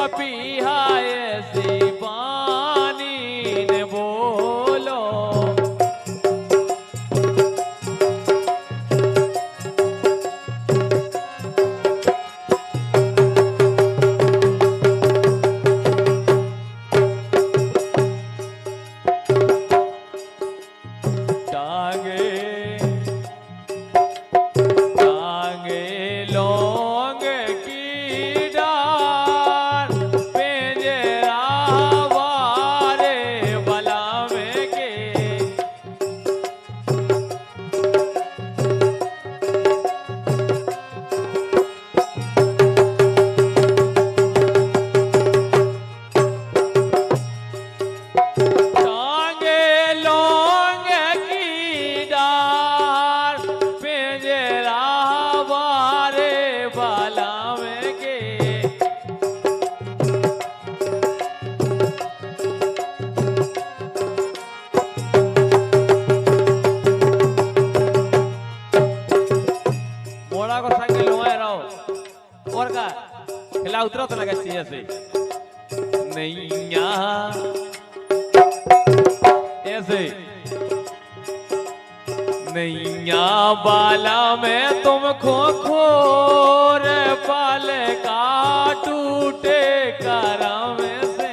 पपीहा ऐसी पानी ने बोलो। उतरा तो लगा चाहिए से नैया ऐसे नैया बाला में तुम खो खोर पाल का टूटे करम से।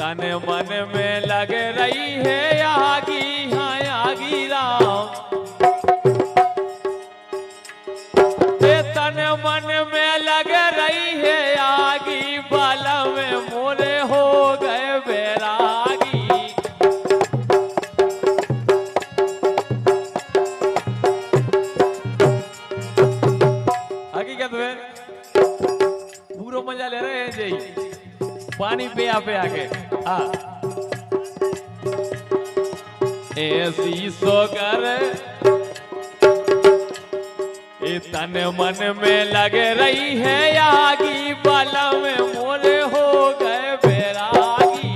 तन मन में लग रही है आगी, हाँ आगी राम। तन मन में लग रही है आगी, बाला में मोरे हो गए बैरागी। हकीकत में पूरा मजा ले रहे हैं जी पानी पे आके। हाँ ऐसी सोकर तन मन में लग रही है आगी, बाला में मोरे हो गए बैरागी।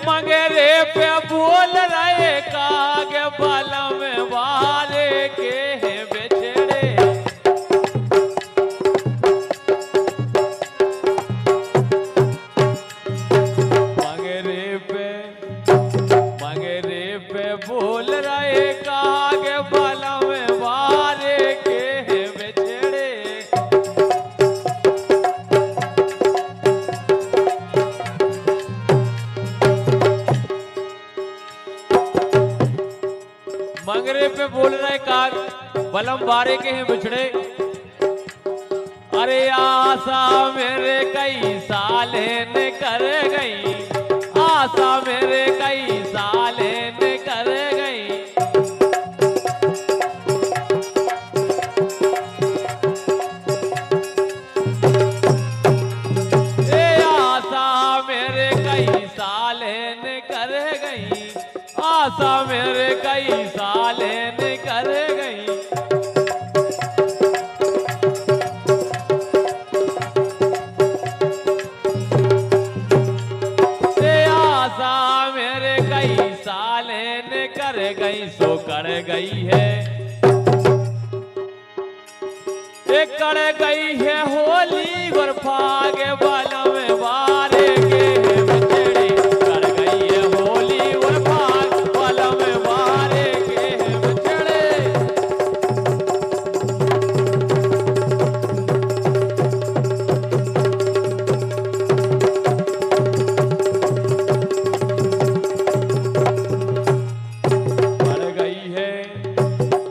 मंगेरे पे बोल रहे काग, बाला में बारे के हैं बेचड़े। मंगेरे पे बोल रहे काग, बाला में बारे के हैं बेचड़े। मंगरे पे बोल रहे काग, बलम बारे के हैं बिछड़े। अरे आशा मेरे कई साल ने कर गई, आशा मेरे कई साल ने कर गई। आशा मेरे कई साल ने कर गई, आशा मेरे कई साल ने कर गई। आशा मेरे कई साल ने कर गई, सो कर गई है। एक कर गई है होली और फागे, बाला में बारे के हैं बेचड़े। कर गई है होली और फाग, बाला में बारे के हैं बेचड़े।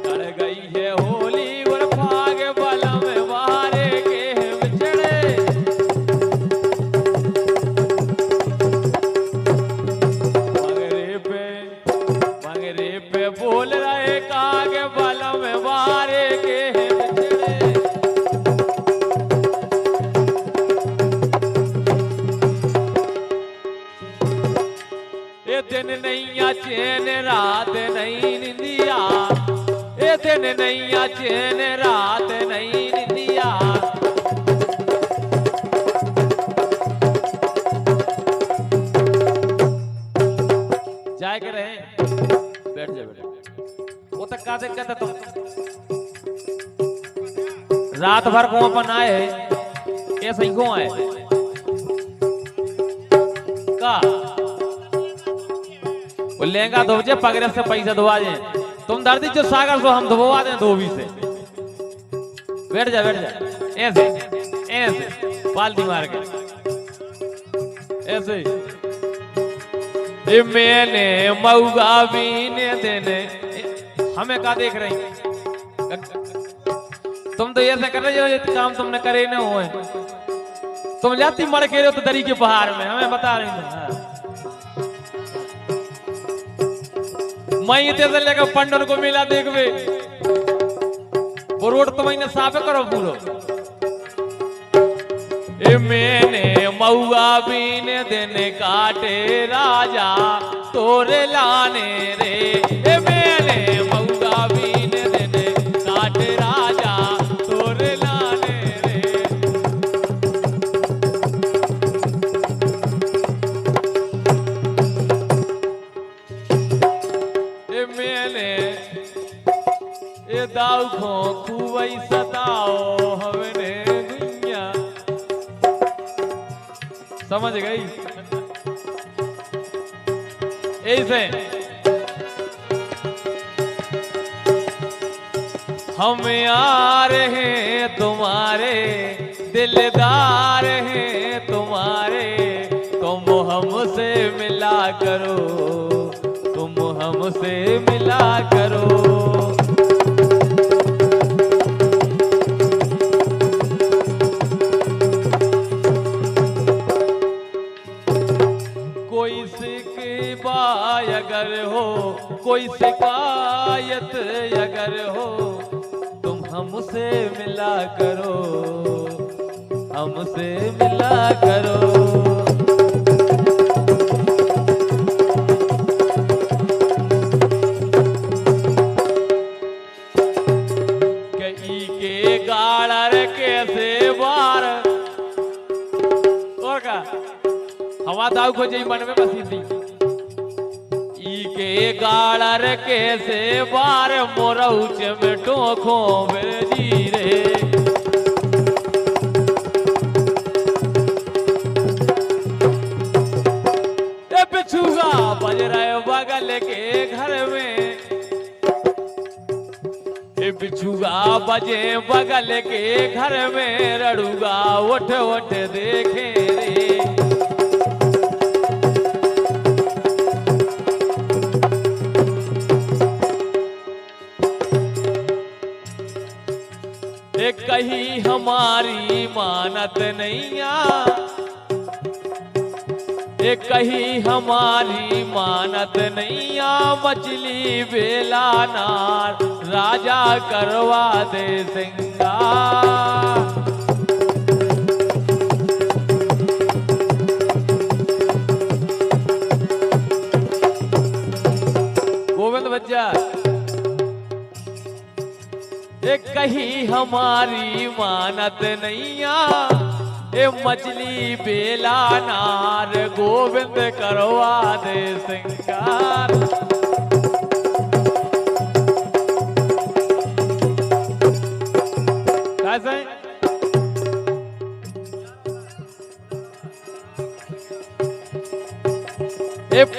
कर गई है होली और फाग, रात भर को अपन आए ऐसे ही को आए का वो लहंगा धोजे पगड़े से पैसा धोवा दे तुम दर्दी जो सागर सो हम धोवा दें धोबी से बैठ जा ऐसे ऐसे पालती मार के ऐसे मैंने मऊगा बीने देने हमें का देख रही तुम तो ऐसे कर रहे हो ये काम तुमने करे न हुए तुम जाती मर के हो तो दरी के पहाड़ में हमें बता रही थी मैं इतने से लेकर पंडन को मिला देखवे वो रोड तो मैंने साफ करो पूरो मैंने मऊआ बीने देने काटे राजा तोरे लाने रे मैंने मऊआ बीने देने काटे राजा तोरे लाने रे मैंने ये दाऊ खो खूबई सताओ हमने दुनिया समझ गई ऐसे हम यार हैं तुम्हारे दिलदार हैं तुम्हारे तुम हमसे मिला करो तुम हमसे मिला करो अगर हो कोई शिकायत अगर हो तुम हमसे मिला करो हमसे मिला करो कई के गाड़र कैसे बार और का हवा दाऊ को जी मन में बसी थी के गाड़र कैसे बार मोरौच में टोखो बेजी रे बिछुगा बज रहे बगल के घर में बिछुगा बजे बगल के घर में रड़ुगा उठ उठ देखे रे कहीं हमारी मानत नैया कहीं हमारी मानत नैया मछली बेला नार राजा करवा दे सिंगार गोविंद भज्जा कहीं हमारी मानत नैया मछली बेला नार गोविंद करवा दे सिंगार कैसे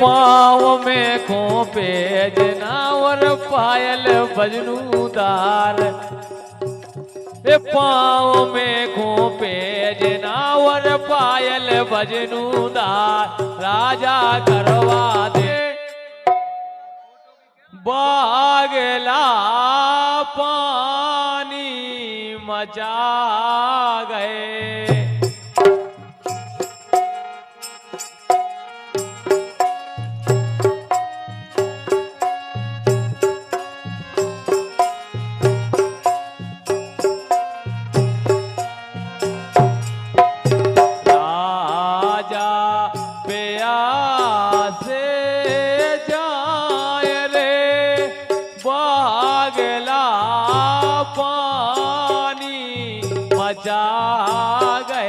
पाँव में खोपे जनावर पायल बजनूदार पाँव में खोपे जनावर पायल बजनूदार राजा करवा दे बागला पानी मचा गए पानी मचा गए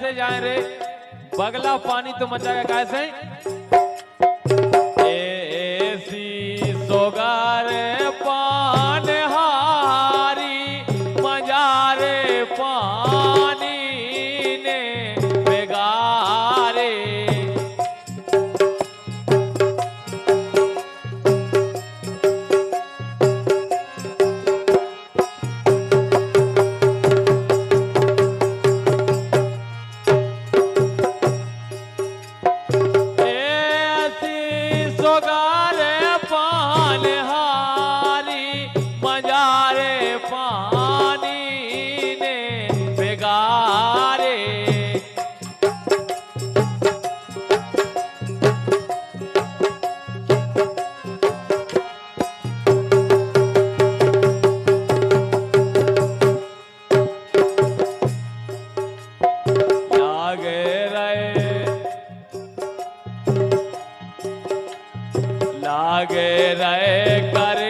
कैसे जाए रे, बगला पानी तो मचाएगा कैसे। ऐसी सोगारे पान हारी मजारे पानी ने बेगारे। सोगारे पान हारी मजारे पानी ने बेगारे। लागे रहे करे